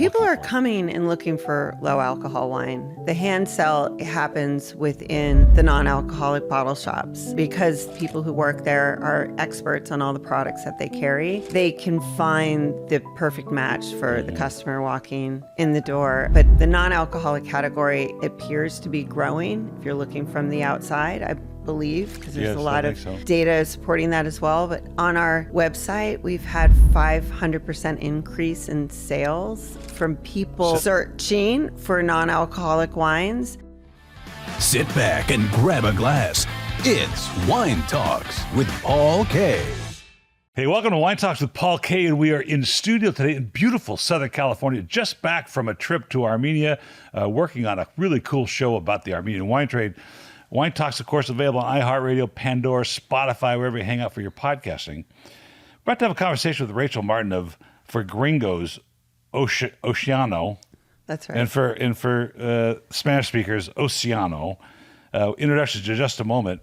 People are coming and looking for low alcohol wine. The hand sell happens within the non-alcoholic bottle shops because people who work there are experts on all the products that they carry. They can find the perfect match for the customer walking in the door. But the non-alcoholic category appears to be growing if you're looking from the outside, I believe, because there's a lot of data supporting that as well. But on our website, we've had 500% increase in sales from people searching for non-alcoholic wines. Sit back and grab a glass. It's Wine Talks with Paul K. Hey, welcome to Wine Talks with Paul K. And we are in studio today in beautiful Southern California, just back from a trip to Armenia, working on a really cool show about the Armenian wine trade. Wine Talks, of course, available on iHeartRadio, Pandora, Spotify, wherever you hang out for your podcasting. We're about to have a conversation with Rachel Martin of For Gringos, Oceano. That's right. And for Spanish speakers, Oceano. Introductions in just a moment.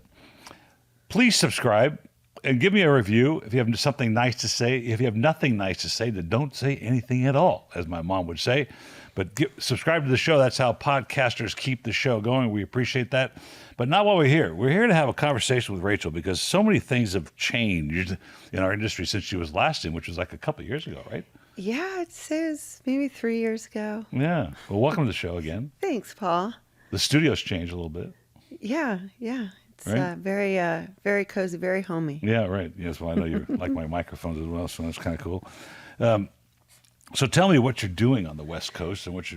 Please subscribe and give me a review if you have something nice to say. If you have nothing nice to say, then don't say anything at all, as my mom would say. But subscribe to the show. That's how podcasters keep the show going. We appreciate that. But not while we're here. We're here to have a conversation with Rachel because so many things have changed in our industry since she was last in, which was like a couple of years ago, right? Yeah, it says maybe 3 years ago. Yeah. Well, welcome to the show again. Thanks, Paul. The studio's changed a little bit. Yeah. It's right? very cozy, very homey. Yeah, right. Yes, well, I know you like my microphones as well, so that's kind of cool. So tell me what you're doing on the West Coast and what are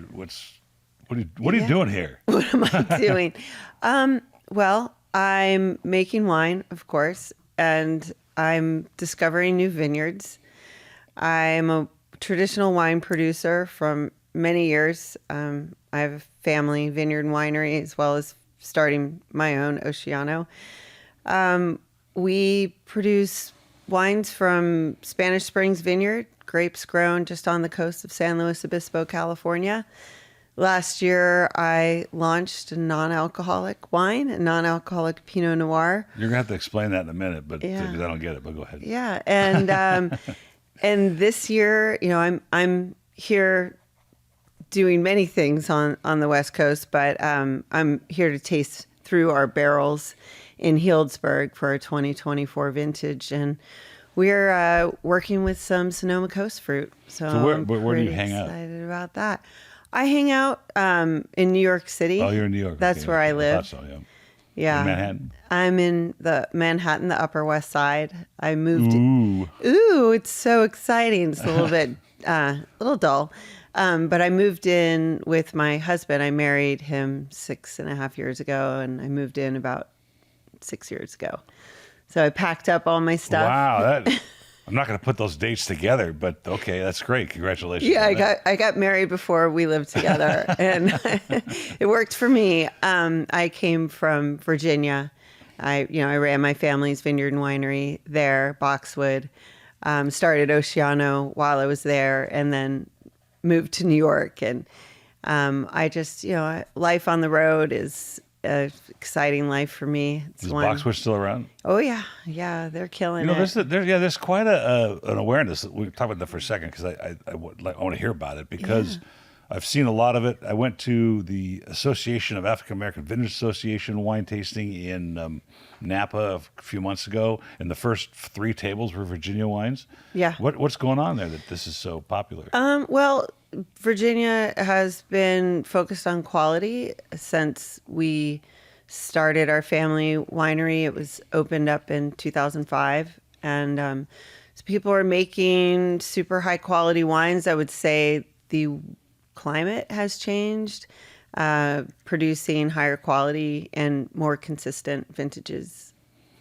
you doing here? What am I doing? Well, I'm making wine, of course, and I'm discovering new vineyards. I'm a traditional wine producer from many years. I have a family vineyard and winery as well as starting my own, Oceano. We produce wines from Spanish Springs Vineyard, grapes grown just on the coast of San Luis Obispo, California. Last year, I launched a non-alcoholic wine, a non-alcoholic Pinot Noir. You're going to have to explain that in a minute, but because I don't get it, but go ahead. Yeah, and and this year, I'm here doing many things on the West Coast, but I'm here to taste through our barrels in Healdsburg for our 2024 vintage, and we're working with some Sonoma Coast fruit. So where do you hang out? Excited about that. I hang out in New York City. Oh, you're in New York. That's where I live. I thought so, yeah. Yeah. In Manhattan? I'm in the Manhattan, the Upper West Side. I moved. Ooh, it's so exciting. It's a little bit, little dull. But I moved in with my husband. I married him 6.5 years ago, and I moved in about 6 years ago. So I packed up all my stuff. Wow, I'm not going to put those dates together, but okay, that's great. Congratulations. Yeah, I got married before we lived together, and it worked for me. I came from Virginia. I ran my family's vineyard and winery there, Boxwood. Started Oceano while I was there, and then moved to New York. And I just, life on the road is an exciting life for me. Is Boxwood still around? Oh yeah, they're killing it. There's quite an awareness. We'll talk about that for a second because I want to hear about it because I've seen a lot of it. I went to the Association of African American Vineyard Association wine tasting in Napa a few months ago, and the first 3 tables were Virginia wines. Yeah. What's going on there that this is so popular? Well, Virginia has been focused on quality since we started our family winery. It was opened up in 2005, and so people are making super high quality wines. I would say the climate has changed, producing higher quality and more consistent vintages.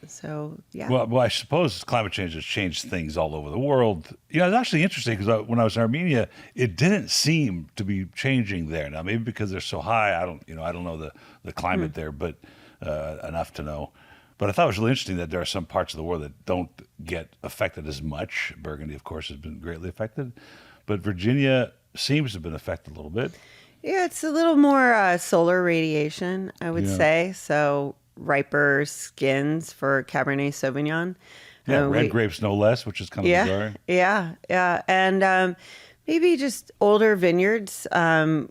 So, yeah. Well, I suppose climate change has changed things all over the world. It's actually interesting because when I was in Armenia, it didn't seem to be changing there. Now, maybe because they're so high, I don't know the climate there, but enough to know. But I thought it was really interesting that there are some parts of the world that don't get affected as much. Burgundy, of course, has been greatly affected, but Virginia seems to have been affected a little bit. Yeah, it's a little more solar radiation, I would say. So riper skins for Cabernet Sauvignon. Yeah, red grapes no less, which is kind of bizarre. Yeah. And Maybe just older vineyards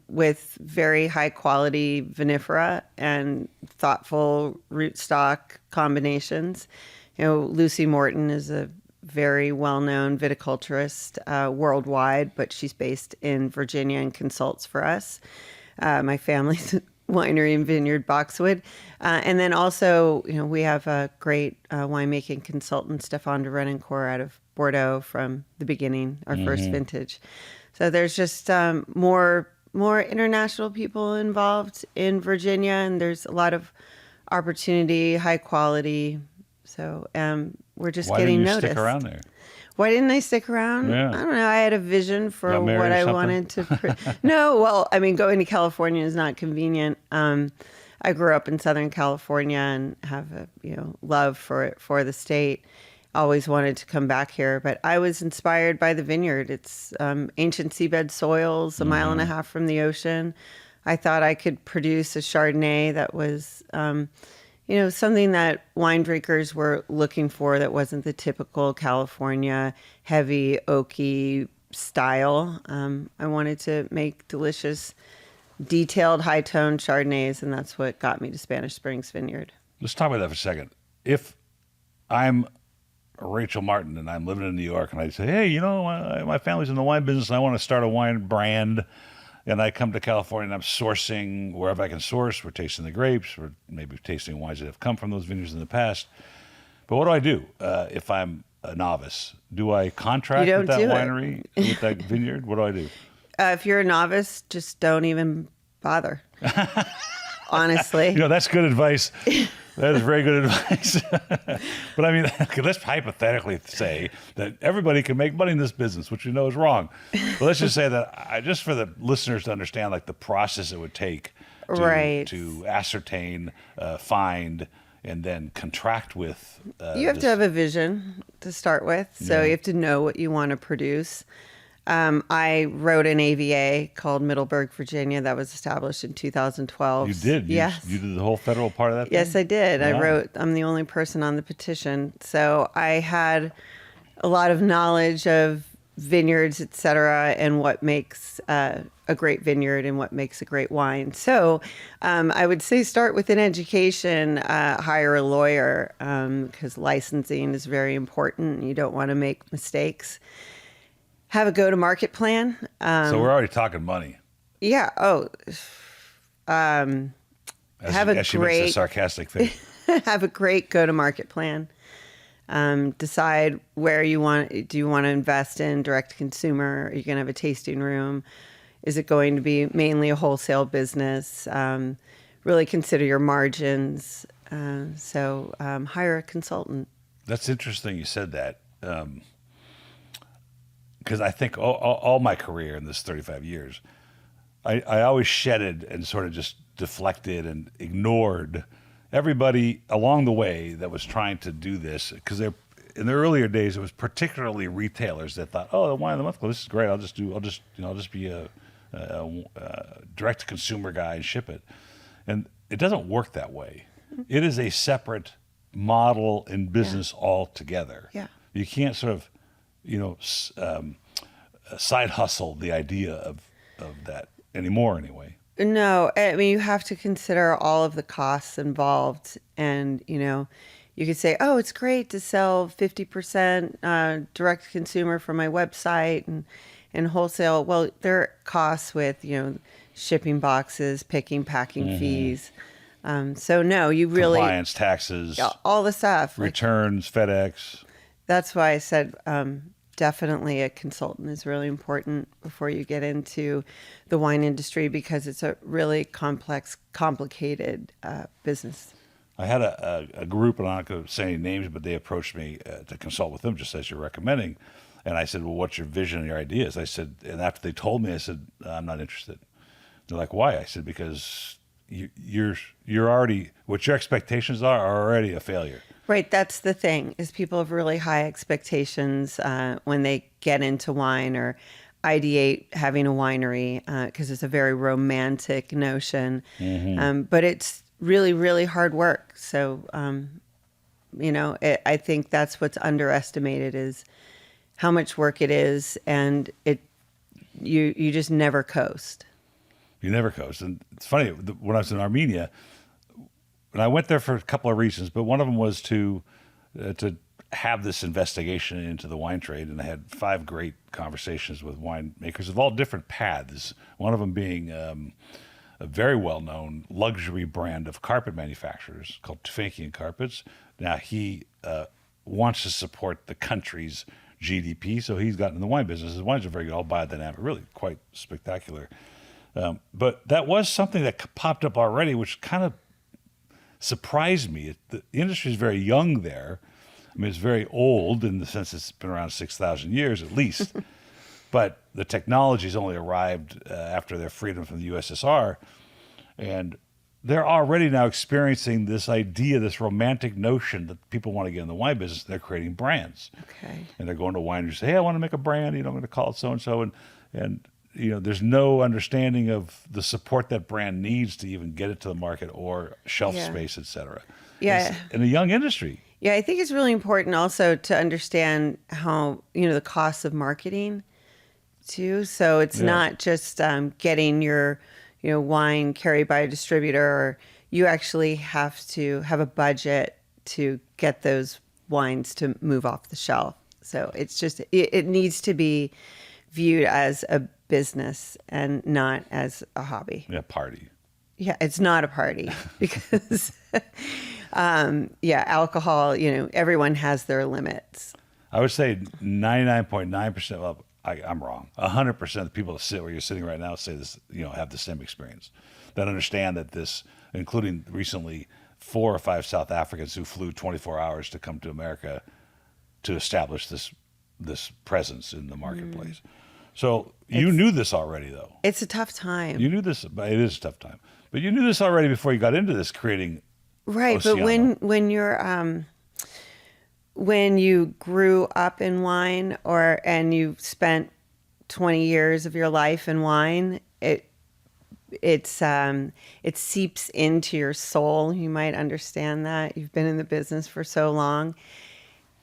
with very high quality vinifera and thoughtful rootstock combinations. Lucy Morton is a very well-known viticulturist worldwide, but she's based in Virginia and consults for us. My family's winery and vineyard, Boxwood. And then also, we have a great winemaking consultant, Stefan de Renoncourt, out of Bordeaux from the beginning, our first vintage. So there's just more international people involved in Virginia, and there's a lot of opportunity, high quality. So we're just getting noticed. Why didn't you stick around there? Why didn't I stick around? Yeah. I don't know. I had a vision for Got married what or I something? wanted to. No, well, I mean, going to California is not convenient. I grew up in Southern California and have a love for the state. Always wanted to come back here, but I was inspired by the vineyard. It's ancient seabed soils, a mile and a half from the ocean. I thought I could produce a Chardonnay that was something that wine drinkers were looking for, that wasn't the typical California heavy oaky style. I wanted to make delicious, detailed, high-toned Chardonnays, and that's what got me to Spanish Springs Vineyard. Let's talk about that for a second. If I'm Rachel Martin and I'm living in New York and I say, hey, my family's in the wine business and I want to start a wine brand, and I come to California and I'm sourcing wherever I can source. We're tasting the grapes. We're maybe tasting wines that have come from those vineyards in the past. But what do I do if I'm a novice? Do I contract with that winery, with that vineyard? What do I do? If you're a novice, just don't even bother. Honestly. That's good advice. That is very good advice. But I mean, let's hypothetically say that everybody can make money in this business, which we know is wrong. But let's just say that just for the listeners to understand, like the process it would take to ascertain, find, and then contract with. You have to have a vision to start with. So you have to know what you want to produce. I wrote an AVA called Middleburg, Virginia, that was established in 2012. You did? Yes. You did the whole federal part of that thing? Yes, I did. Wow. I'm the only person on the petition. So I had a lot of knowledge of vineyards, et cetera, and what makes a great vineyard and what makes a great wine. So I would say start with an education, hire a lawyer, because licensing is very important. You don't want to make mistakes. Have a go-to-market plan. So we're already talking money. Yeah. Oh. As she makes a sarcastic face. Have a great go-to-market plan. Decide where you want. Do you want to invest in direct-to-consumer? Are you going to have a tasting room? Is it going to be mainly a wholesale business? Really consider your margins. So hire a consultant. That's interesting you said that. Because I think all my career in this 35 years, I always shedded and sort of just deflected and ignored everybody along the way that was trying to do this. Because in the earlier days, it was particularly retailers that thought, "Oh, the wine of the month, well, this is great. I'll just be a direct to consumer guy and ship it." And it doesn't work that way. It is a separate model in business altogether. Yeah. You can't sort of side hustle the idea of that anymore anyway. No, I mean, you have to consider all of the costs involved. And, you could say, oh, it's great to sell 50% direct to consumer from my website and wholesale. Well, there are costs with, shipping boxes, picking, packing fees. So no, you really... Compliance, taxes. All the stuff. Returns, FedEx. That's why I said definitely a consultant is really important before you get into the wine industry, because it's a really complex, complicated business. I had a group, and I'm not going to say any names, but they approached me to consult with them, just as you're recommending. And I said, well, what's your vision and your ideas? I said, and after they told me, I said, I'm not interested. They're like, why? I said, because you're already, what your expectations are already a failure. Right, that's the thing, is people have really high expectations when they get into wine or ideate having a winery, because it's a very romantic notion. But it's really, really hard work. So, I think that's what's underestimated, is how much work it is, and it you just never coast. You never coast. And it's funny, when I was in Armenia, and I went there for a couple of reasons, but one of them was to have this investigation into the wine trade, and I had 5 great conversations with winemakers of all different paths. One of them being a very well-known luxury brand of carpet manufacturers called Tufenkian Carpets. Now he wants to support the country's GDP, so he's gotten in the wine business. His wines are very good, all biodynamic, really quite spectacular. But that was something that popped up already, which kind of surprised me. The industry is very young there. I mean, it's very old in the sense it's been around 6,000 years at least. But the technology's only arrived after their freedom from the USSR. And they're already now experiencing this idea, this romantic notion that people want to get in the wine business. They're creating brands. Okay. And they're going to wineries and say, hey, I want to make a brand. I'm going to call it so-and-so. And there's no understanding of the support that brand needs to even get it to the market or shelf space, et cetera. Yeah. It's in a young industry. Yeah, I think it's really important also to understand how, the costs of marketing too. So it's not just getting your, wine carried by a distributor, or you actually have to have a budget to get those wines to move off the shelf. So it's just, it needs to be viewed as a business and not as a hobby. Yeah, party. Yeah, it's not a party because, alcohol, everyone has their limits. I would say 99.9%, well, I'm wrong. 100% of the people that sit where you're sitting right now say this, have the same experience. That understand that this, including recently 4 or 5 South Africans who flew 24 hours to come to America to establish this presence in the marketplace. So you knew this already, though. It's a tough time. You knew this, but it is a tough time. But you knew this already before you got into this creating. Right, Oceano. but when you're when you grew up in wine and you spent 20 years of your life in wine, it seeps into your soul. You might understand that. You've been in the business for so long,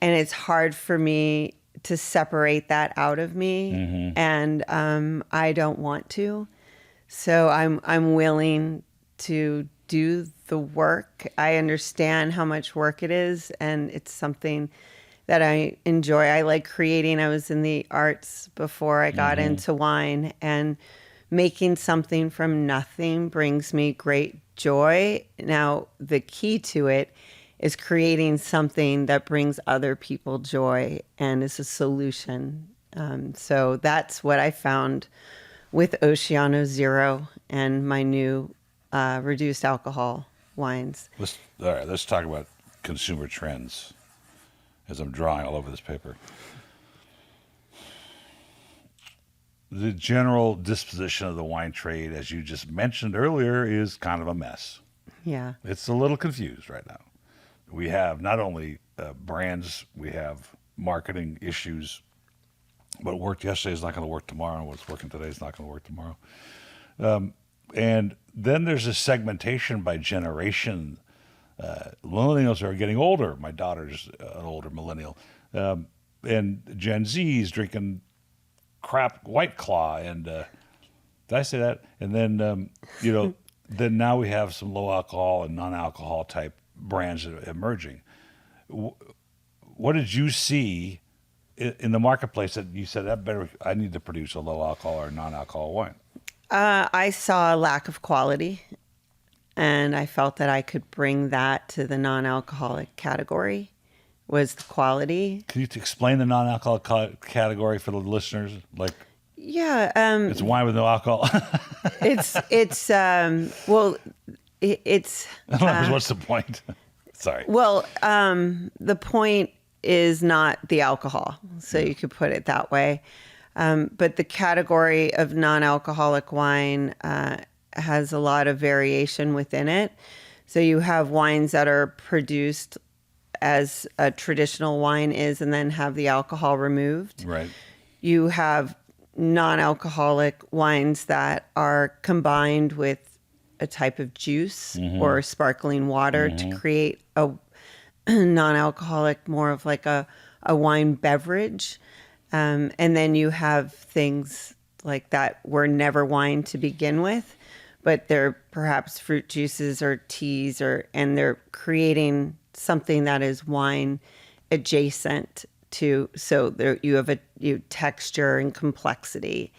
and it's hard for me to separate that out of me, and I don't want to. So I'm willing to do the work. I understand how much work it is, and it's something that I enjoy. I like creating. I was in the arts before I got into wine, and making something from nothing brings me great joy. Now, the key to it is creating something that brings other people joy and is a solution. So that's what I found with Oceano Zero and my new reduced alcohol wines. Let's talk about consumer trends as I'm drawing all over this paper. The general disposition of the wine trade, as you just mentioned earlier, is kind of a mess. Yeah. It's a little confused right now. We have not only brands, we have marketing issues. What worked yesterday is not going to work tomorrow, and what's working today is not going to work tomorrow. And then there's a segmentation by generation. Millennials are getting older. My daughter's an older millennial. And Gen Z is drinking crap White Claw. And did I say that? And then, then now we have some low alcohol and non-alcohol type brands that are emerging. What did you see in the marketplace that you said, I need to produce a low alcohol or non-alcohol wine? I saw a lack of quality, and I felt that I could bring that to the non-alcoholic category, was the quality. Can you explain the non-alcoholic category for the listeners? Yeah. It's wine with no alcohol. It's What's the point? Sorry. Well, the point is not the alcohol, so you could put it that way. But the category of non-alcoholic wine has a lot of variation within it. So you have wines that are produced as a traditional wine is and then have the alcohol removed. Right. You have non-alcoholic wines that are combined with a type of juice or sparkling water to create a non-alcoholic, more of like a wine beverage. And then you have things like that were never wine to begin with, but they're perhaps fruit juices or teas, and they're creating something that is wine adjacent to, so there you have texture and complexity.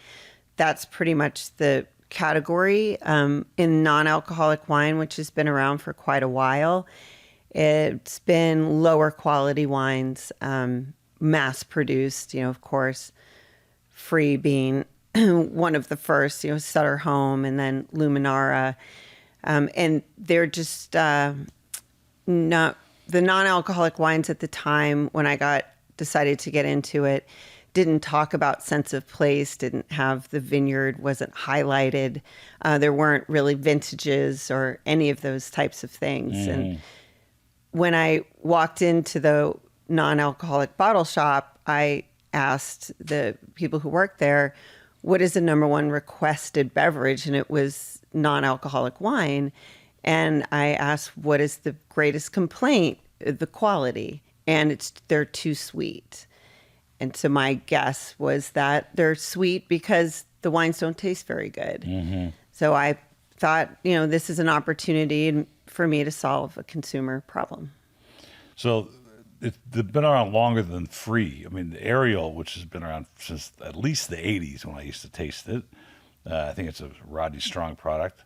That's pretty much the category. In non-alcoholic wine, which has been around for quite a while, it's been lower quality wines, mass produced, of course, Free being one of the first, Sutter Home, and then Luminara. And they're just not the non-alcoholic wines at the time when I decided to get into it, didn't talk about sense of place, didn't have the vineyard, wasn't highlighted. There weren't really vintages or any of those types of things. And when I walked into the non-alcoholic bottle shop, I asked the people who worked there, what is the number one requested beverage? And it was non-alcoholic wine. And I asked, what is the greatest complaint? The quality. And they're too sweet. And so my guess was that they're sweet because the wines don't taste very good. So I thought, this is an opportunity for me to solve a consumer problem. So they've been around longer than Free. I mean, the Ariel, which has been around since at least the 80s when I used to taste it. I think it's a Rodney Strong product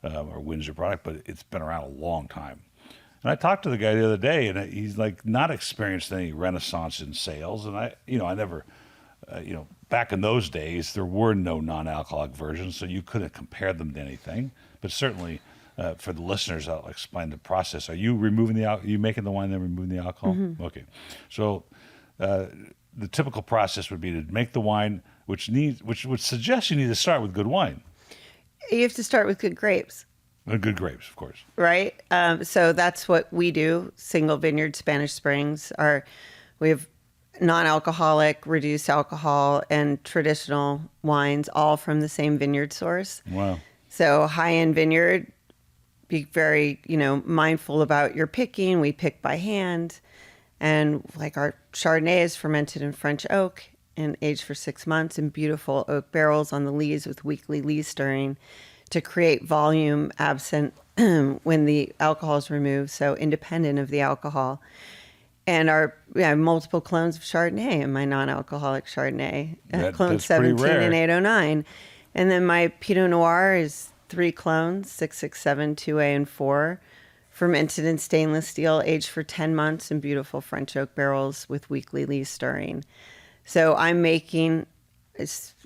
or Windsor product, but it's been around a long time. And I talked to the guy the other day, and he's like not experienced any renaissance in sales. And I never, back in those days, there were no non-alcoholic versions, so you couldn't compare them to anything. But certainly, for the listeners, I'll explain the process. Are you removing are you making the wine, then removing the alcohol? Okay. So the typical process would be to make the wine, which would suggest you need to start with good wine. You have to start with good grapes. Good grapes, of course. Right. So that's what we do. Single vineyard Spanish Springs we have non-alcoholic, reduced alcohol, and traditional wines, all from the same vineyard source. Wow. So high-end vineyard, be very, mindful about your picking. We pick by hand. And like our Chardonnay is fermented in French oak and aged for 6 months in beautiful oak barrels on the lees with weekly lee stirring to create volume absent when the alcohol is removed, so independent of the alcohol. And I have multiple clones of Chardonnay in my non-alcoholic Chardonnay, clone that's pretty 17 rare. and 809. And then my Pinot Noir is 3 clones, 667, 2A, and 4, fermented in stainless steel, aged for 10 months in beautiful French oak barrels with weekly lee stirring. So I'm making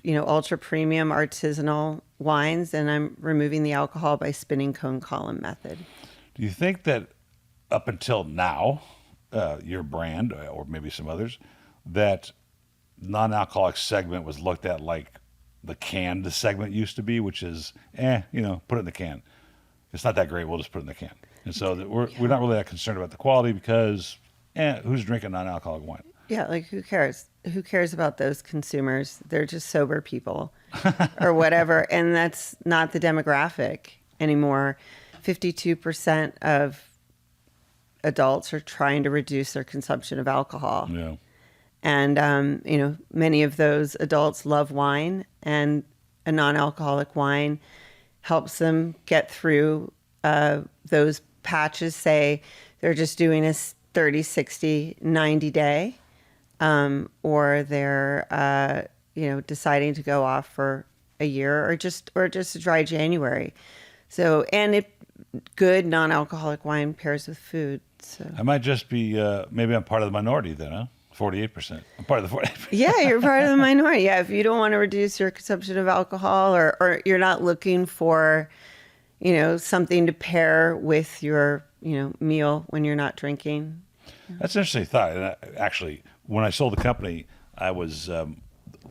ultra premium artisanal wines, and I'm removing the alcohol by spinning cone column method. Do you think that up until now, your brand, or maybe some others, that non-alcoholic segment was looked at like the canned segment used to be, which is, put it in the can. It's not that great, we'll just put it in the can. And so we're not really that concerned about the quality because, who's drinking non-alcoholic wine? Yeah, like who cares? Who cares about those consumers? They're just sober people or whatever. And that's not the demographic anymore. 52% of adults are trying to reduce their consumption of alcohol. Yeah. And, many of those adults love wine, and a non-alcoholic wine helps them get through those patches. Say they're just doing a 30, 60, 90 day. Or they're, deciding to go off for a year or just a dry January. So, and good non-alcoholic wine pairs with food. So I might just be, maybe I'm part of the minority then, huh? 48%. I'm part of the 48%. yeah, you're part of the minority. Yeah, if you don't want to reduce your consumption of alcohol, or you're not looking for, something to pair with your, meal when you're not drinking. That's an interesting thought. And actually, when I sold the company, I was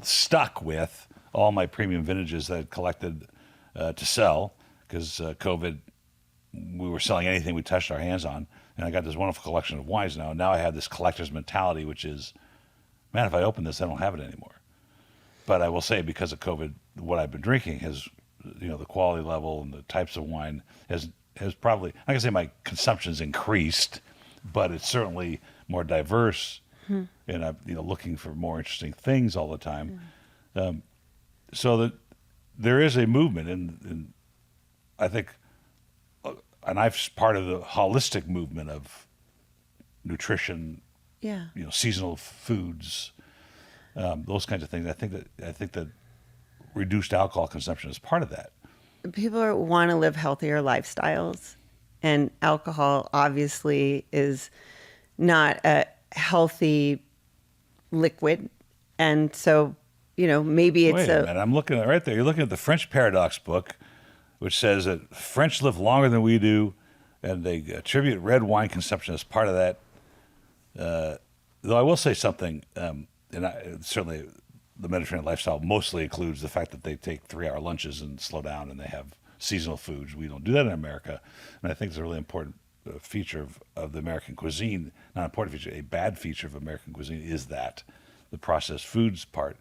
stuck with all my premium vintages that I'd collected to sell because COVID, we were selling anything we touched our hands on. And I got this wonderful collection of wines now. And now I have this collector's mentality, which is, man, if I open this, I don't have it anymore. But I will say, because of COVID, what I've been drinking has, the quality level and the types of wine has probably, I can say my consumption's increased, but it's certainly more diverse, and I'm looking for more interesting things all the time. so that there is a movement, and I think, and I'm part of the holistic movement of nutrition, Yeah. seasonal foods, those kinds of things. I think that reduced alcohol consumption is part of that. People want to live healthier lifestyles, and alcohol obviously is not a healthy liquid. And so, maybe it's Wait a minute, I'm looking at right there. You're looking at the French Paradox book, which says that French live longer than we do, and they attribute red wine consumption as part of that. Though I will say something, certainly the Mediterranean lifestyle mostly includes the fact that they take 3-hour lunches and slow down, and they have seasonal foods. We don't do that in America, and I think it's a really important feature of the American cuisine. Not an important feature, a bad feature of American cuisine is that the processed foods part.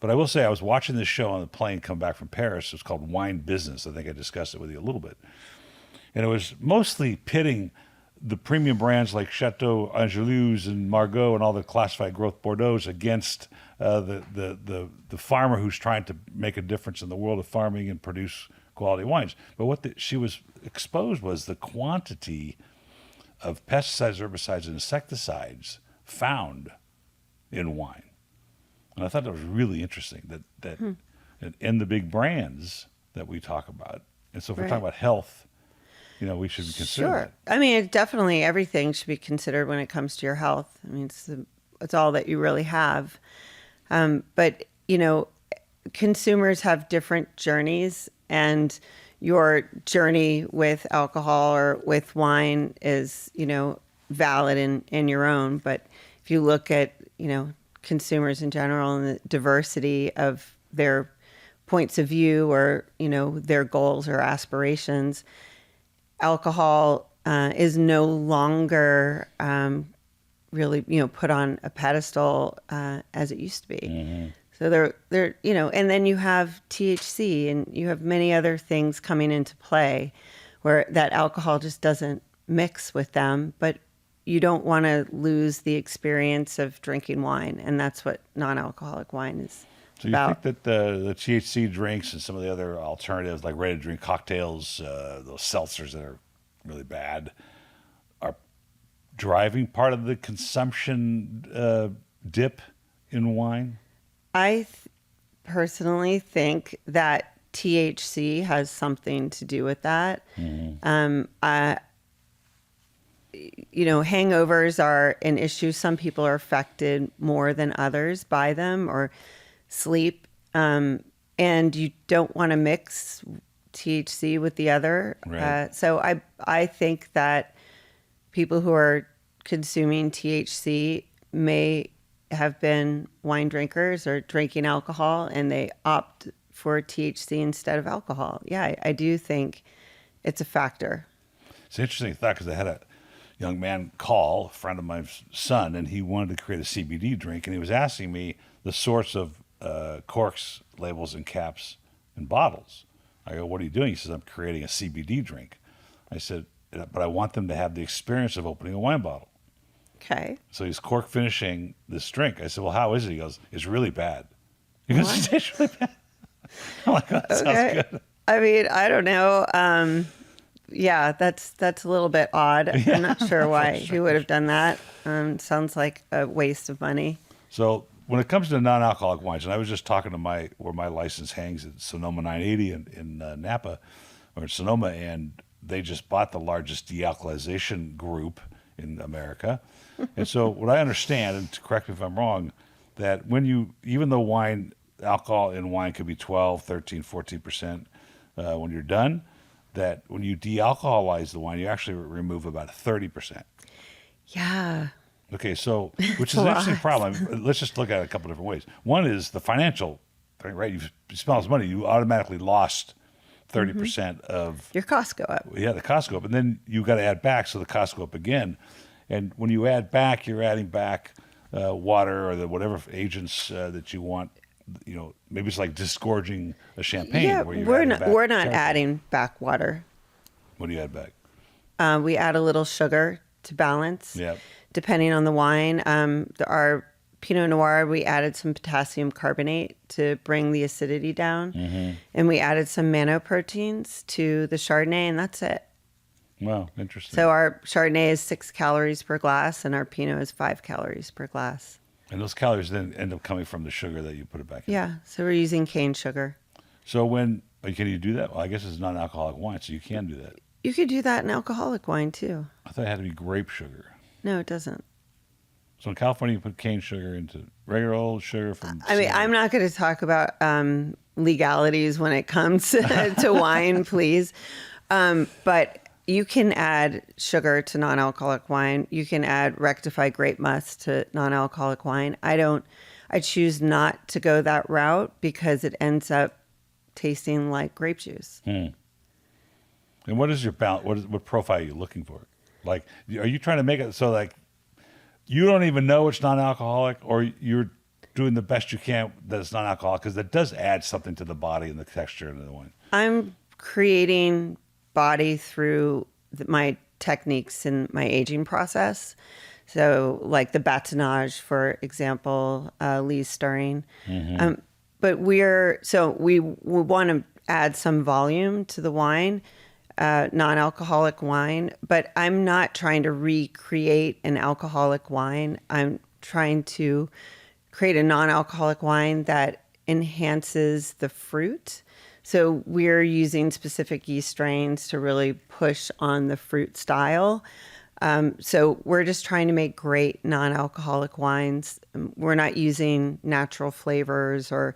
But I will say I was watching this show on the plane come back from Paris. It was called Wine Business. I think I discussed it with you a little bit. And it was mostly pitting the premium brands like Chateau Angelus and Margaux and all the classified growth Bordeaux's against the farmer who's trying to make a difference in the world of farming and produce quality wines. But what she was exposed was the quantity of pesticides, herbicides, and insecticides found in wine. And I thought that was really interesting that in the big brands that we talk about. And so if we're talking about health, we should consider sure. that. I mean, definitely everything should be considered when it comes to your health. I mean, it's all that you really have. But, consumers have different journeys, and your journey with alcohol or with wine is, valid in your own. But if you look at, consumers in general and the diversity of their points of view or, their goals or aspirations, alcohol is no longer really, put on a pedestal as it used to be. Mm-hmm. So they're, and then you have THC and you have many other things coming into play where that alcohol just doesn't mix with them, but you don't want to lose the experience of drinking wine. And that's what non-alcoholic wine is so about. You think that the THC drinks and some of the other alternatives like ready-to-drink cocktails, those seltzers that are really bad, are driving part of the consumption dip in wine? I personally think that THC has something to do with that. Mm-hmm. Hangovers are an issue. Some people are affected more than others by them, or sleep. And you don't want to mix THC with the other. Right. So I think that people who are consuming THC may have been wine drinkers or drinking alcohol, and they opt for THC instead of alcohol. Yeah, I do think it's a factor. It's an interesting thought because I had a young man call, a friend of my son, and he wanted to create a CBD drink, and he was asking me the sorts of corks, labels, and caps and bottles. I go, what are you doing? He says, I'm creating a CBD drink. I said, but I want them to have the experience of opening a wine bottle. Okay. So he's cork finishing this drink. I said, well, how is it? He goes, it's really bad. He goes, it tastes really bad. I'm like, oh, that sounds good. I mean, I don't know. Yeah, that's a little bit odd. Yeah, I'm not sure why he would have done that. Sounds like a waste of money. So when it comes to non-alcoholic wines, and I was just talking to where my license hangs at Sonoma 980 in Napa, or in Sonoma, and they just bought the largest dealcoholization group in America. And so what I understand, and correct me if I'm wrong, that even though alcohol in wine could be 12, 13, 14% when you're done, that when you de-alcoholize the wine, you actually remove about 30%. Yeah. Okay, so, which is an interesting problem. Let's just look at it a couple different ways. One is the financial thing, right? You spend all this money, you automatically lost 30% of... Your costs go up. Yeah, the costs go up. And then you got to add back, so the costs go up again. And when you add back, you're adding back water or whatever agents that you want. Maybe it's like disgorging a champagne. Yeah, where we're not adding back water. What do you add back? We add a little sugar to balance. Yeah. Depending on the wine. Our Pinot Noir, we added some potassium carbonate to bring the acidity down. And we added some manoproteins to the Chardonnay, and that's it. Wow, interesting. So our Chardonnay is 6 calories per glass, and our Pinot is 5 calories per glass. And those calories then end up coming from the sugar that you put it back in. Yeah, so we're using cane sugar. So can you do that? Well, I guess it's non-alcoholic wine, so you can do that. You could do that in alcoholic wine too. I thought it had to be grape sugar. No, it doesn't. So in California, you put cane sugar into regular old sugar from... I mean, I'm not going to talk about legalities when it comes to wine, please. But you can add sugar to non-alcoholic wine. You can add rectified grape must to non-alcoholic wine. I choose not to go that route because it ends up tasting like grape juice. And what is your balance? What profile are you looking for? Like, are you trying to make it so like you don't even know it's non-alcoholic, or you're doing the best you can that it's non-alcoholic, because that does add something to the body and the texture of the wine? I'm creating body through my techniques in my aging process. So like the batonnage, for example, Lee's stirring. But we want to add some volume to the wine, non-alcoholic wine, but I'm not trying to recreate an alcoholic wine. I'm trying to create a non-alcoholic wine that enhances the fruit. So we're using specific yeast strains to really push on the fruit style. So we're just trying to make great non-alcoholic wines. We're not using natural flavors or,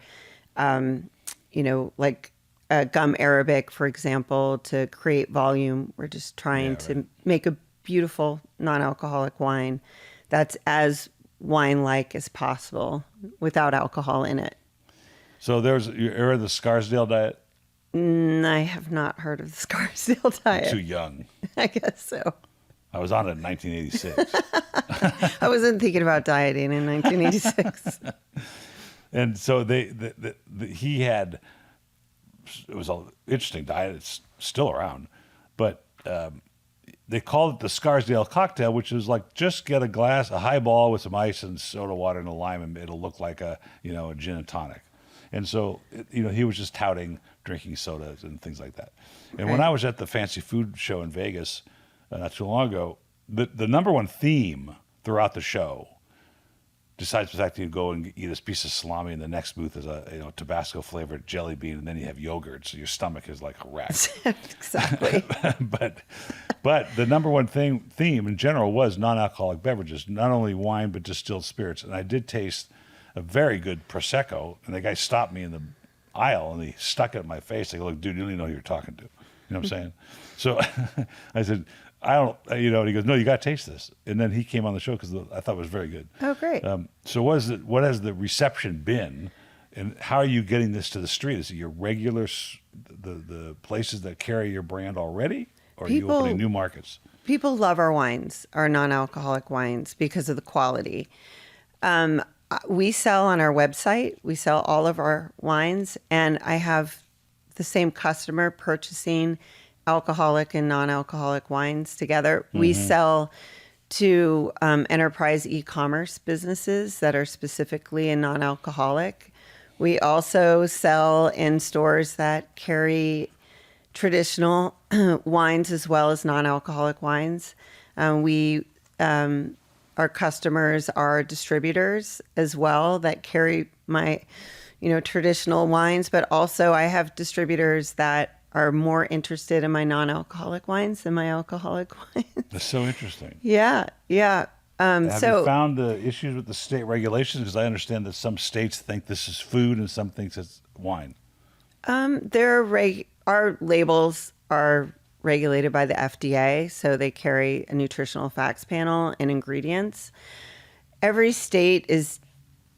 like gum arabic, for example, to create volume. We're just trying to make a beautiful non-alcoholic wine that's as wine-like as possible without alcohol in it. So you heard of the Scarsdale diet? I have not heard of the Scarsdale diet. Too young. I guess so. I was on it in 1986. I wasn't thinking about dieting in 1986. And so he had, it was an interesting diet. It's still around, but they called it the Scarsdale cocktail, which is like just get a highball with some ice and soda water and a lime, and it'll look like a gin and tonic. And so, he was just touting drinking sodas and things like that. And when I was at the fancy food show in Vegas not too long ago, the number one theme throughout the show, besides the fact that you go and eat a piece of salami, and the next booth is a Tabasco flavored jelly bean, and then you have yogurt, so your stomach is like a wreck. Exactly. but the number one theme in general was non-alcoholic beverages, not only wine but distilled spirits. And I did taste a very good Prosecco, and the guy stopped me in the aisle and he stuck it in my face. I go, look, dude, you don't even know who you're talking to. You know what I'm saying? So I said, I don't, and he goes, no, you got to taste this. And then he came on the show because I thought it was very good. Oh, great. So what has the reception been, and how are you getting this to the street? Is it your regular, the places that carry your brand already, or are you opening new markets? People love our wines, our non-alcoholic wines, because of the quality. We sell on our website. We sell all of our wines, and I have the same customer purchasing alcoholic and non-alcoholic wines together. We sell to enterprise e-commerce businesses that are specifically in non-alcoholic. We also sell in stores that carry traditional wines as well as non-alcoholic wines. Our customers are distributors as well that carry my, traditional wines, but also I have distributors that are more interested in my non-alcoholic wines than my alcoholic wines. That's so interesting. Yeah. Have you found the issues with the state regulations? Because I understand that some states think this is food and some thinks it's wine. Our labels are regulated by the FDA, so they carry a nutritional facts panel and ingredients. Every state is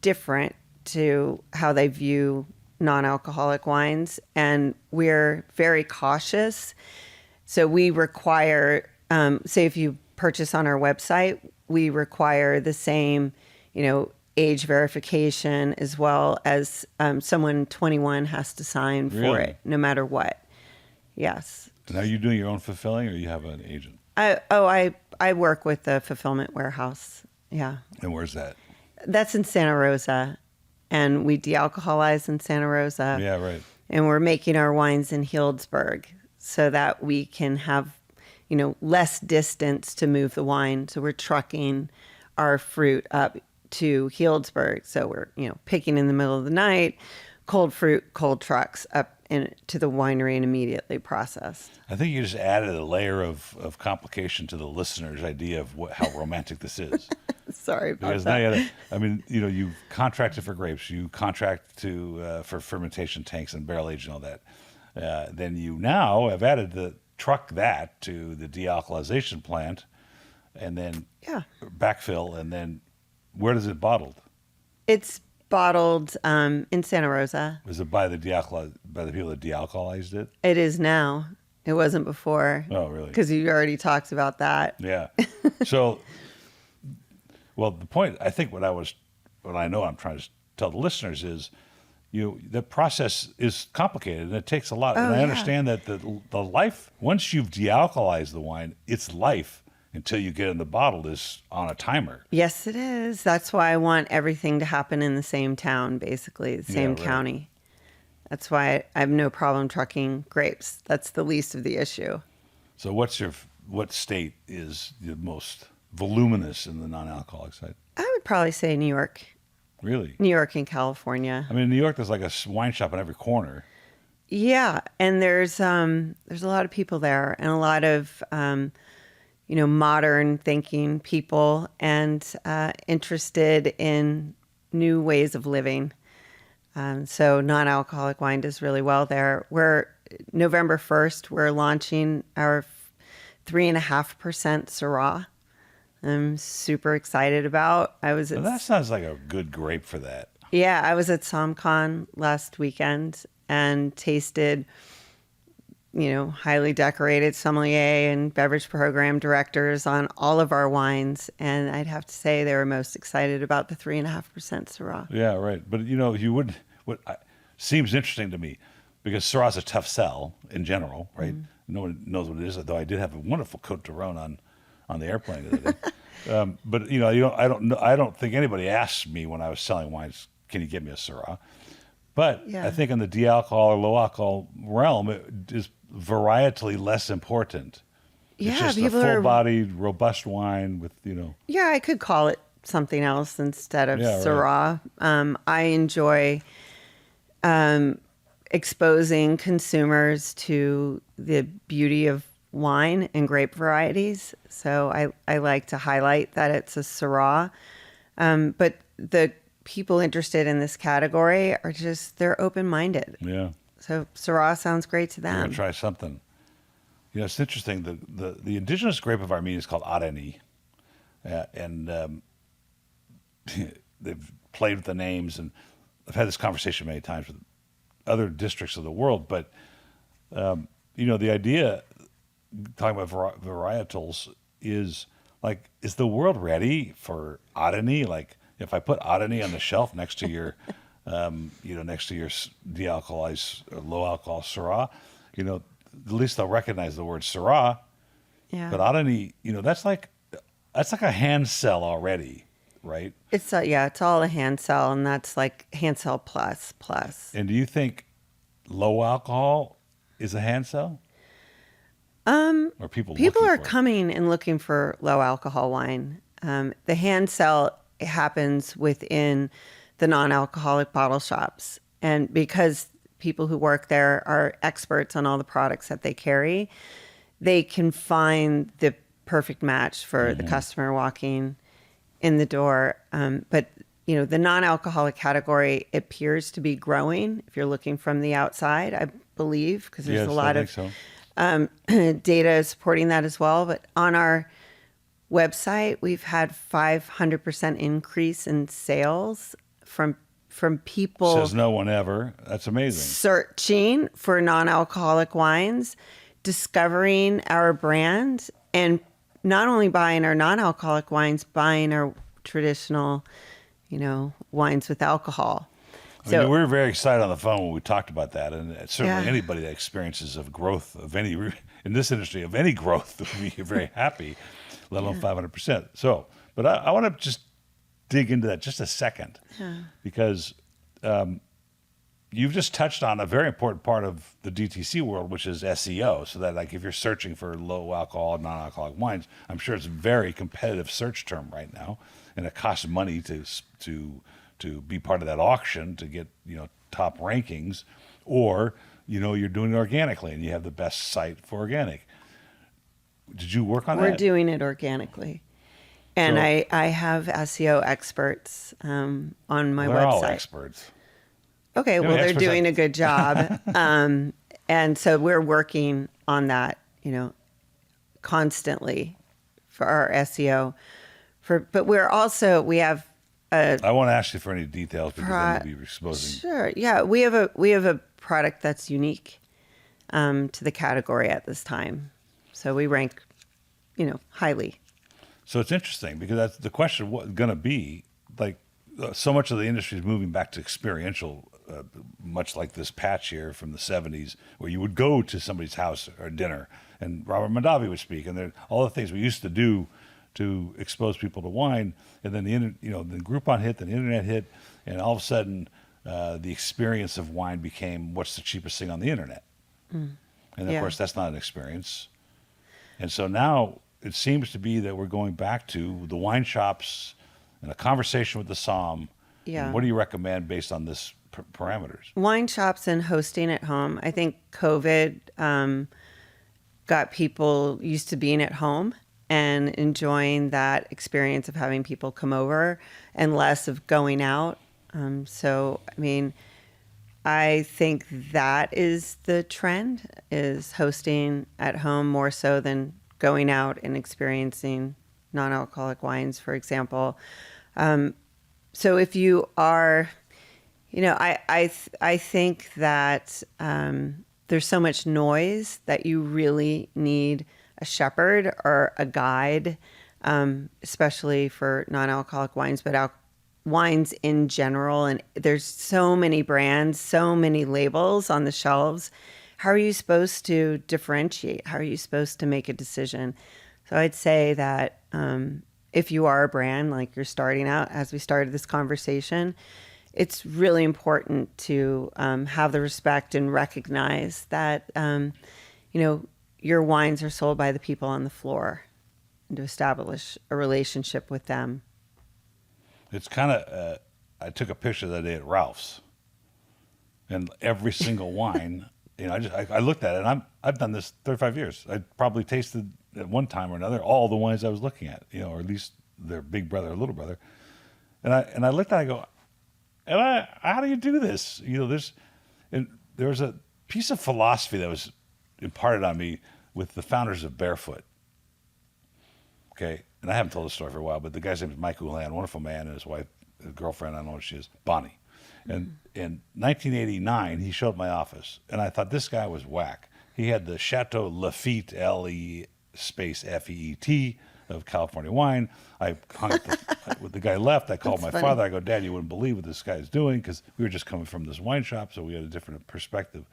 different to how they view non-alcoholic wines, and we're very cautious. So we require, say if you purchase on our website, we require the same, age verification, as well as someone 21 has to sign for it, no matter what. Yes. And are you doing your own fulfilling, or you have an agent? I work with the fulfillment warehouse. Yeah. And where's that? That's in Santa Rosa, and we de-alcoholize in Santa Rosa. Yeah, right. And we're making our wines in Healdsburg so that we can have, less distance to move the wine. So we're trucking our fruit up to Healdsburg. So we're, picking in the middle of the night, cold fruit, cold trucks up to the winery and immediately processed. I think you just added a layer of complication to the listener's idea of how romantic this is. Sorry about Because that. now you've contracted for grapes, you contract for fermentation tanks and barrel age and all that. Then you now have added the truck that to the dealcoholization plant, and then backfill, and then where does it bottled? It's bottled in Santa Rosa. Was it by the people that dealcoholized it? It is now. It wasn't before. Oh, really? Because you already talked about that. Yeah. So, well, the point, I think what I know I'm trying to tell the listeners is, the process is complicated and it takes a lot. Oh, and I yeah. understand that the life, once you've dealcoholized the wine, its life until you get it in the bottle is on a timer. Yes, it is. That's why I want everything to happen in the same town, basically, the same right. county. That's why I have no problem trucking grapes. That's the least of the issue. So what state is the most voluminous in the non-alcoholic side? I would probably say New York. Really? New York and California. I mean, in New York, there's like a wine shop on every corner. Yeah, and there's a lot of people there and a lot of modern thinking people and interested in new ways of living. So non-alcoholic wine does really well there. November 1st, we're launching our 3.5% Syrah. I'm super excited about. Well, that sounds like a good grape for that. Yeah, I was at SomCon last weekend and tasted, highly decorated sommelier and beverage program directors on all of our wines. And I'd have to say they were most excited about the 3.5% Syrah. Yeah, right. But seems interesting to me because Syrah's a tough sell in general, right? Mm-hmm. No one knows what it is, though I did have a wonderful Côte de Rhône on the airplane the other day. But I don't think anybody asked me when I was selling wines, can you give me a Syrah? But I think in the de-alcohol or low alcohol realm, it is varietally less important. Yeah, it's just a full-bodied, robust wine with, Yeah, I could call it something else instead of Syrah. Right. I enjoy exposing consumers to the beauty of wine and grape varieties. So I like to highlight that it's a Syrah. But the people interested in this category are they're open-minded. Yeah. So Syrah sounds great to them. You're going to try something. It's interesting. The indigenous grape of Armenia is called Areni. And they've played with the names, and I've had this conversation many times with other districts of the world. But, the idea, talking about varietals, is like, is the world ready for Areni? Like, if I put Areni on the shelf next to your, next to your de-alcoholized or low alcohol Syrah, at least they'll recognize the word Syrah. Yeah. But Areni, that's like a hand sell already, right? It's all a hand sell, and that's like hand sell plus. And do you think low alcohol is a hand sell? Or people are for coming and looking for low alcohol wine. The hand sell happens within the non-alcoholic bottle shops, and because people who work there are experts on all the products that they carry, they can find the perfect match for the customer walking in the door. But the non-alcoholic category appears to be growing if you're looking from the outside, I believe, because there's a lot of data supporting that as well. But on our website, we've had 500% increase in sales from people. Says no one ever. That's amazing. Searching for non-alcoholic wines, discovering our brand, and not only buying our non-alcoholic wines, buying our traditional, wines with alcohol. We were very excited on the phone when we talked about that, and certainly anybody that experiences of growth of any in this industry of any growth would be very happy, let alone 500%. So, but I want to just dig into that just a second, because you've just touched on a very important part of the DTC world, which is SEO. So that, like, if you're searching for low alcohol, non-alcoholic wines, I'm sure it's a very competitive search term right now, and it costs money to be part of that auction to get, top rankings, or, you're doing it organically and you have the best site for organic. Did you work on that? We're doing it organically. And So- I have SEO experts on my They're website. all experts. Okay, Yeah, well, they're experts doing have- a good job. And so we're working on that, constantly for our SEO. But we have I won't ask you for any details because then you'll be exposing. Sure. Yeah, we have a product that's unique to the category at this time. So we rank, highly. So it's interesting because that's the question. What's going to be like? So much of the industry is moving back to experiential, much like this patch here from the '70s, where you would go to somebody's house or dinner, and Robert Mondavi would speak, and all the things we used to do to expose people to wine, and then the Groupon hit, then the internet hit, and all of a sudden, the experience of wine became what's the cheapest thing on the internet, and of Yeah. course that's not an experience, and so now it seems to be that we're going back to the wine shops and a conversation with the somm. Yeah. And what do you recommend based on this parameters? Wine shops and hosting at home. I think COVID got people used to being at home and enjoying that experience of having people come over and less of going out. I think that is the trend, is hosting at home more so than going out and experiencing non-alcoholic wines, for example. So if you are, I think that there's so much noise that you really need a shepherd or a guide, especially for non-alcoholic wines, but wines in general. And there's so many brands, so many labels on the shelves. How are you supposed to differentiate? How are you supposed to make a decision? So I'd say that if you are a brand, like you're starting out, as we started this conversation, it's really important to have the respect and recognize that, your wines are sold by the people on the floor, and to establish a relationship with them. It's kind of, I took a picture the other day at Ralph's, and every single wine, I looked at it, and I've done this 35 years. I probably tasted at one time or another all the wines I was looking at, or at least their big brother or little brother. And I looked at it, I go, how do you do this? There was a piece of philosophy that was imparted on me with the founders of Barefoot. Okay, and I haven't told the story for a while, but the guy's name is Mike Houlihan, wonderful man, and his wife, his girlfriend, I don't know what she is, Bonnie. And in 1989, he showed up at my office, and I thought this guy was whack. He had the Chateau Lafite, LE_FEET of California wine. I hung up when the guy left. I called my father. I go, Dad, you wouldn't believe what this guy's doing, because we were just coming from this wine shop, so we had a different perspective.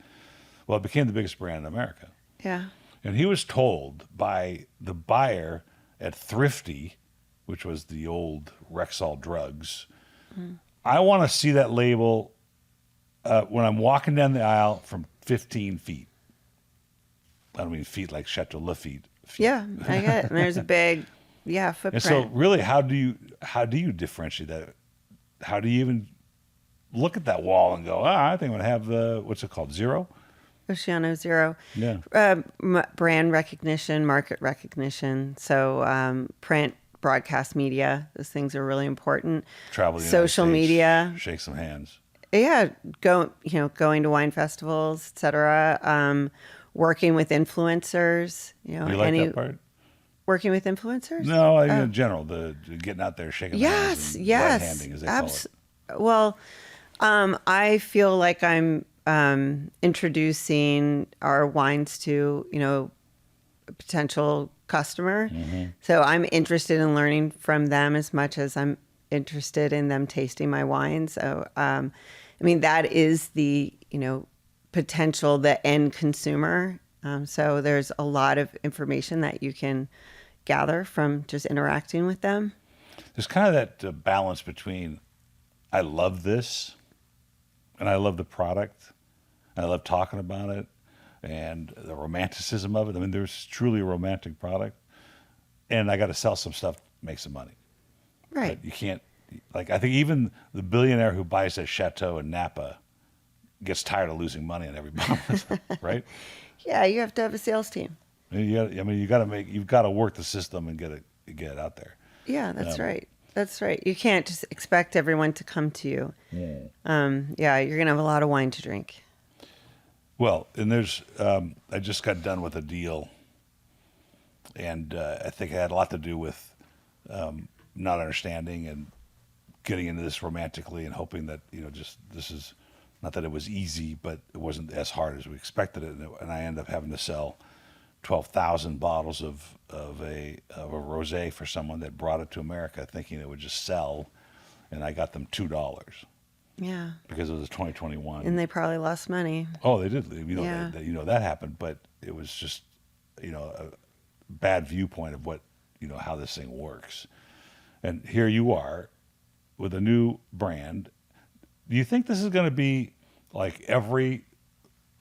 Well, it became the biggest brand in America. Yeah. And he was told by the buyer at Thrifty, which was the old Rexall Drugs, I want to see that label when I'm walking down the aisle from 15 feet. I don't mean feet like Chateau Lafite. Yeah, I get it. And there's a big, footprint. And so really, how do you differentiate that? How do you even look at that wall and go, I think I'm going to have the, what's it called, Zero? Oceano Zero. Yeah. Brand recognition, market recognition. So print, broadcast media, those things are really important. Travel the United Social States, media. shake some hands. Yeah, going to wine festivals, etc. Working with influencers. Do you like that part? Working with influencers? No, in general, the getting out there, shaking hands, and right-handing, as they call it. Well, I feel like I'm introducing our wines to, a potential customer. Mm-hmm. So I'm interested in learning from them as much as I'm interested in them tasting my wine. So, that is the, potential, the end consumer. So there's a lot of information that you can gather from just interacting with them. there's kind of that balance between I love this and I love the product and I love talking about it and the romanticism of it. I mean, there's truly a romantic product, and I got to sell some stuff to make some money. Right. But you can't, like, I think even the billionaire who buys a chateau in Napa gets tired of losing money on every bottle, right? Yeah, you have to have a sales team. You got to you've got to work the system and get it out there. Yeah, that's right. That's right. You can't just expect everyone to come to you. Yeah, you're going to have a lot of wine to drink. Well, and there's, I just got done with a deal, and I think it had a lot to do with not understanding and getting into this romantically and hoping that, just this is, not that it was easy, but it wasn't as hard as we expected it. And I ended up having to sell 12,000 bottles of a rosé for someone that brought it to America thinking it would just sell, and I got them $2. Yeah. Because it was 2021. And they probably lost money. Oh, they did. Yeah. That happened, but it was just, a bad viewpoint of what, how this thing works. And here you are with a new brand. Do you think this is going to be like every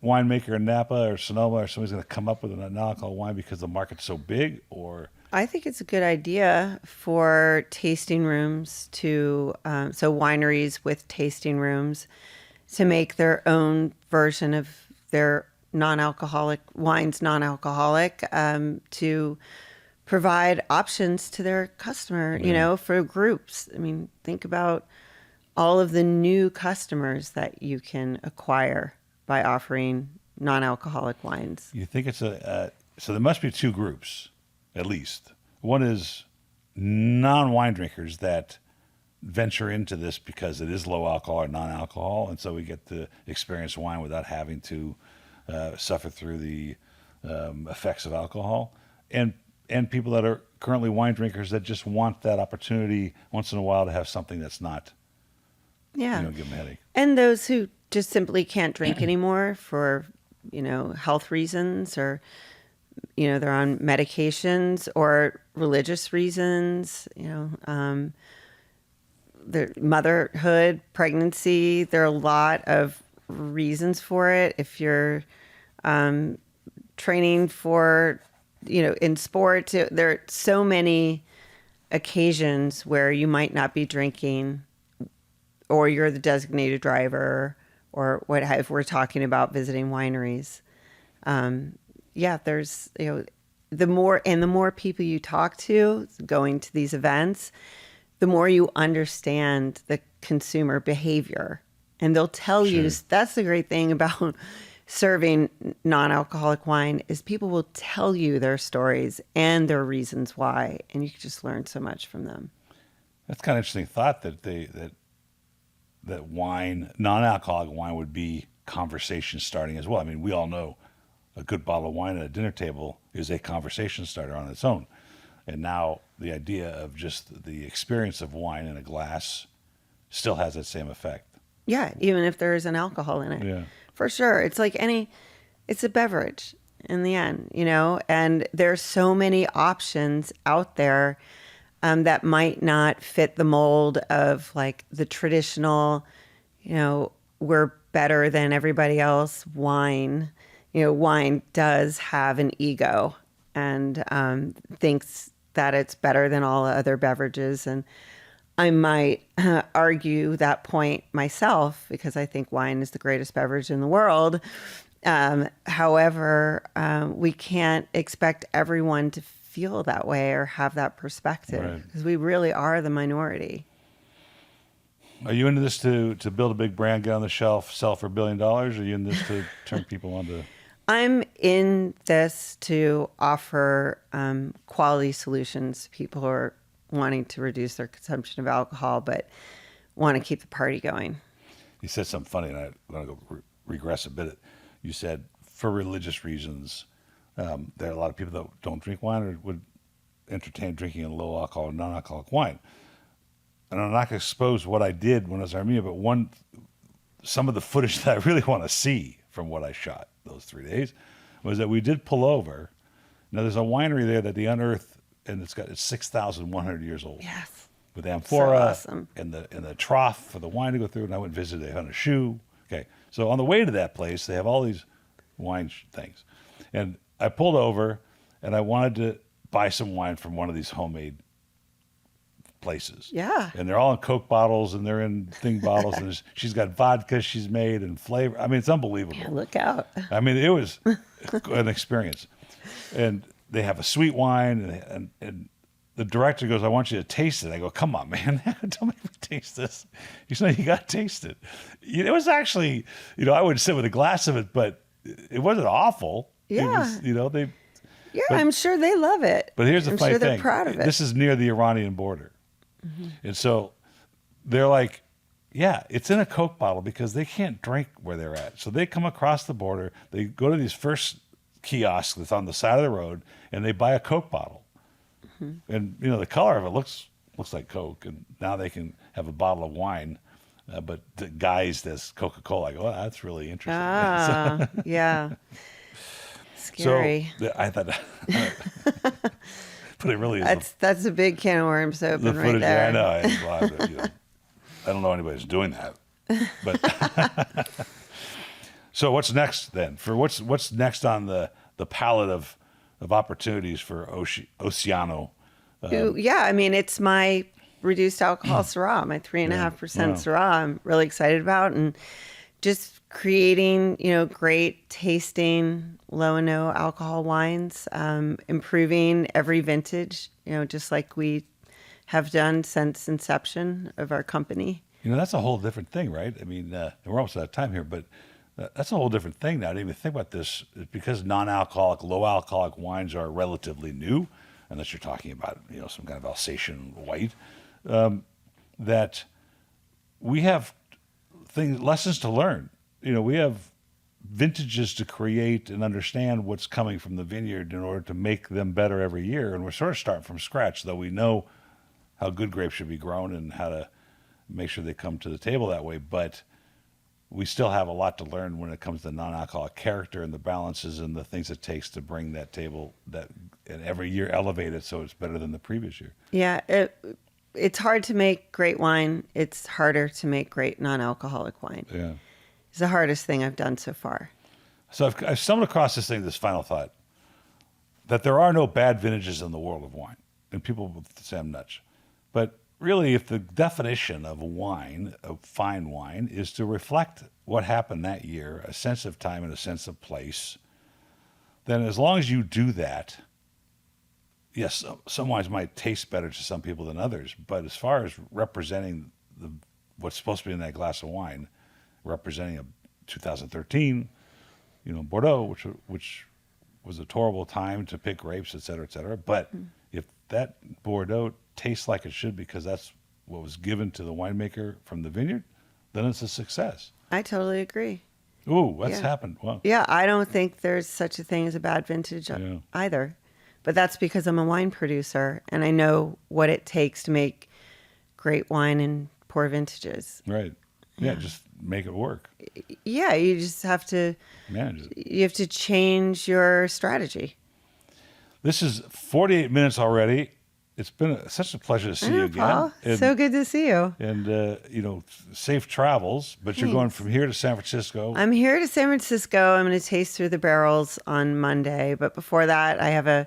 winemaker in Napa or Sonoma or somebody's going to come up with a non-alcohol wine because the market's so big? Or I think it's a good idea for tasting rooms to, so wineries with tasting rooms, to make their own version of their non-alcoholic wines, to provide options to their customer, for groups. I mean, think about all of the new customers that you can acquire by offering non-alcoholic wines. you think it's so there must be two groups, at least. One is non-wine drinkers that venture into this because it is low alcohol or non-alcohol, and so we get to experience wine without having to suffer through the effects of alcohol. And people that are currently wine drinkers that just want that opportunity once in a while to have something that's not, Yeah. give them a headache. And those who just simply can't drink anymore for, health reasons, or, they're on medications, or religious reasons, their motherhood, pregnancy. There are a lot of reasons for it. If you're training for, in sports, there are so many occasions where you might not be drinking, or you're the designated driver, or what if we're talking about visiting wineries. There's, the more people you talk to going to these events, the more you understand the consumer behavior. And they'll tell you, that's the great thing about serving non-alcoholic wine, is people will tell you their stories and their reasons why, and you can just learn so much from them. That's kind of interesting thought that wine, non-alcoholic wine, would be conversation starting as well. I mean, we all know a good bottle of wine at a dinner table is a conversation starter on its own. And now the idea of just the experience of wine in a glass still has that same effect. Yeah, even if there isn't alcohol in it. Yeah. For sure. It's like it's a beverage in the end, and there's so many options out there that might not fit the mold of like the traditional, we're better than everybody else wine. Wine does have an ego and thinks that it's better than all other beverages. And I might argue that point myself, because I think wine is the greatest beverage in the world. However, we can't expect everyone to feel that way or have that perspective, because we really are the minority. Are you into this to build a big brand, get on the shelf, sell for $1 billion? Or are you in this to turn people on to... I'm in this to offer quality solutions to people who are wanting to reduce their consumption of alcohol, but want to keep the party going. You said something funny, and I'm going to go regress a bit. You said for religious reasons, there are a lot of people that don't drink wine or would entertain drinking a low alcohol or non-alcoholic wine. And I'm not going to expose what I did when I was in Armenia, but some of the footage that I really want to see from what I shot those 3 days was that we did pull over. Now, there's a winery there that they unearthed, and it's 6,100 years old. Yes. with amphora awesome. and the trough for the wine to go through. And I went and visited it on a shoe. Okay, so on the way to that place, they have all these wine things, and I pulled over, and I wanted to buy some wine from one of these homemade places. Yeah. And they're all in Coke bottles, and they're in thing bottles, and she's got vodka she's made and flavor. I mean, it's unbelievable. Yeah, look out. I mean, it was an experience. And they have a sweet wine, and the director goes, "I want you to taste it." I go, "Come on, man, don't make me taste this." He said, "You got to taste it." It was actually, I would sit with a glass of it, but it wasn't awful. Yeah. It was, Yeah, I'm sure they love it. But here's the I'm funny sure thing. they're proud of it. This is near the Iranian border. Mm-hmm. And so they're like, yeah, it's in a Coke bottle because they can't drink where they're at. So they come across the border, they go to these first kiosks that's on the side of the road, and they buy a Coke bottle. Mm-hmm. And, the color of it looks like Coke. And now they can have a bottle of wine, but guised as Coca-Cola. I go, "Oh, that's really interesting." Ah, yeah. Scary. So I thought, but it really is. That's a big can of worms to open right there. Yeah, I know. I don't know anybody's doing that. But so what's next then? For what's next on the palette of opportunities for Oceano? Yeah, I mean, it's my reduced alcohol Syrah, my 3.5% Syrah. I'm really excited about, and just creating, great tasting, low and no alcohol wines, improving every vintage, just like we have done since inception of our company. That's a whole different thing, right? I mean, we're almost out of time here, but that's a whole different thing now. I didn't even think about this. Because non-alcoholic, low-alcoholic wines are relatively new, unless you're talking about, some kind of Alsatian white, that we have lessons to learn. We have vintages to create and understand what's coming from the vineyard in order to make them better every year. And we're sort of starting from scratch, though we know how good grapes should be grown and how to make sure they come to the table that way. But we still have a lot to learn when it comes to non-alcoholic character and the balances and the things it takes to bring that table and every year elevate it so it's better than the previous year. Yeah, it's hard to make great wine. It's harder to make great non-alcoholic wine. Yeah. It's the hardest thing I've done so far. So I've stumbled across this final thought, that there are no bad vintages in the world of wine. And people will say I'm nuts. But really, if the definition of wine, of fine wine, is to reflect what happened that year, a sense of time and a sense of place, then as long as you do that, yes, some wines might taste better to some people than others. But as far as representing what's supposed to be in that glass of wine, representing a 2013, Bordeaux, which was a horrible time to pick grapes, et cetera, et cetera. But if that Bordeaux tastes like it should because that's what was given to the winemaker from the vineyard, then it's a success. I totally agree. Ooh, what's happened? Wow. Yeah, I don't think there's such a thing as a bad vintage either. But that's because I'm a wine producer and I know what it takes to make great wine in poor vintages. Right. Yeah, just make it work. Yeah, you just have to manage it. You have to change your strategy. This is 48 minutes already. It's been such a pleasure to see you again. Paul. So good to see you. And, safe travels. But You're going from here to San Francisco. I'm here to San Francisco. I'm going to taste through the barrels on Monday. But before that, I have a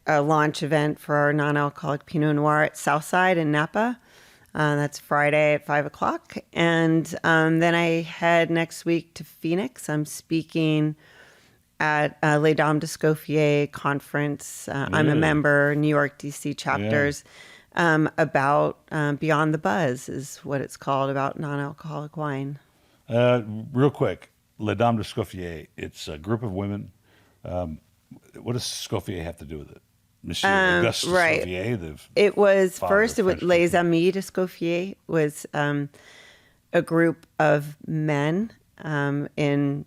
launch event for our non-alcoholic Pinot Noir at Southside in Napa. That's Friday at 5:00. And then I head next week to Phoenix. I'm speaking at Les Dames d'Escoffier conference. I'm a member, New York, DC chapters, about Beyond the Buzz is what it's called, about non-alcoholic wine. Real quick, Les Dames d'Escoffier, it's a group of women. What does Escoffier have to do with it? Monsieur Auguste Escoffier. It was first, Les Amis d'Escoffier was a group of men in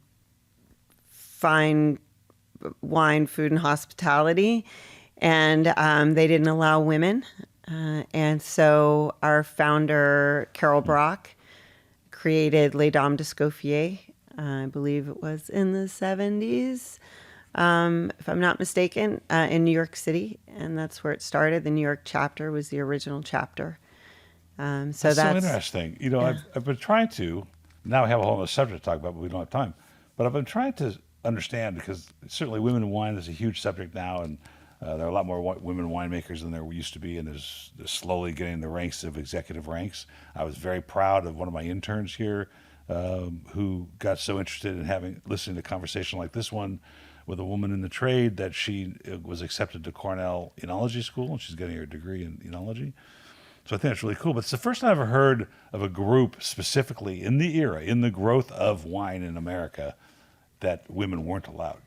fine wine, food, and hospitality, and they didn't allow women. And so our founder, Carol Brock, created Les Dames d'Escoffier. I believe it was in the 70s. if I'm not mistaken, in New York City, and that's where it started. The New York chapter was the original chapter. So That's so interesting. You know, yeah. I've been trying to, now I have a whole other subject to talk about, but we don't have time. But I've been trying to understand, because certainly women in wine is a huge subject now, and there are a lot more women winemakers than there used to be, and there's slowly getting the ranks of executive ranks. I was very proud of one of my interns here who got so interested in listening to a conversation like this one with a woman in the trade that she was accepted to Cornell Enology School, and she's getting her degree in enology. So I think that's really cool. But it's the first time I've ever heard of a group specifically in the era, in the growth of wine in America, that women weren't allowed.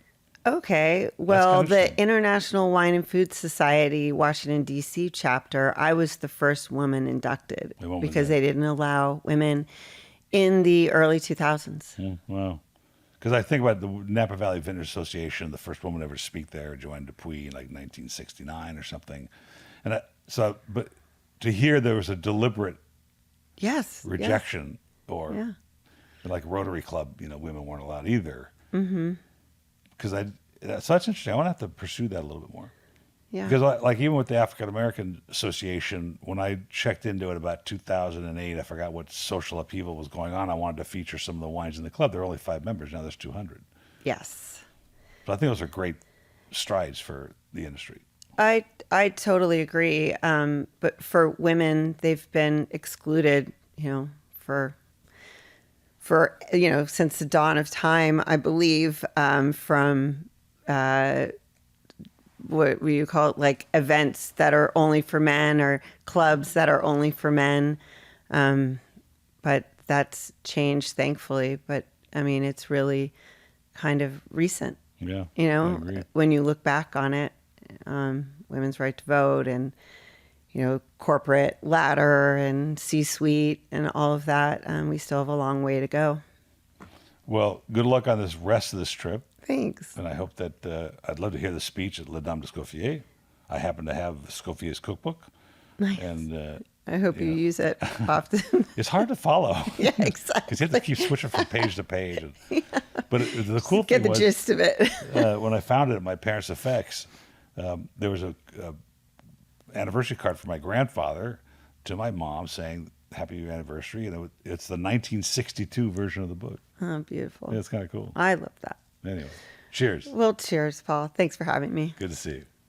Okay. Well, kind of the interesting. International Wine and Food Society, Washington, D.C. chapter, I was the first woman inducted A woman because there. they didn't allow women in the early 2000s. Wow. Because I think about the Napa Valley Vineyard Association, the first woman ever to speak there, Joanne Dupuy, in like 1969 or something. But to hear there was a deliberate Yes. rejection, Yes. or Yeah. like Rotary Club, women weren't allowed either. Mm-hmm. So that's interesting. I want to have to pursue that a little bit more. Yeah. Because like even with the African American Association, when I checked into it about 2008, I forgot what social upheaval was going on. I wanted to feature some of the wines in the club. There were only 5 members. Now there's 200. Yes. So I think those are great strides for the industry. I totally agree. But for women, they've been excluded, for since the dawn of time, I believe, from what you call it, like events that are only for men or clubs that are only for men. But that's changed, thankfully. But I mean, it's really kind of recent. Yeah, I agree. When you look back on it, women's right to vote and, corporate ladder and C-suite and all of that, we still have a long way to go. Well, good luck on this rest of this trip. Thanks. And I hope that I'd love to hear the speech at La Dame d'Escoffier. I happen to have Escoffier's cookbook. Nice. And I hope you use it often. it's hard to follow. Yeah, exactly. Because you have to keep switching from page to page. But the cool Get thing the was, gist of it. when I found it at my parents' effects, there was a anniversary card for my grandfather to my mom saying happy anniversary, and it's the 1962 version of the book. Oh, beautiful. Yeah, it's kind of cool. I love that. Anyway, cheers. Well, cheers, Paul. Thanks for having me. Good to see you.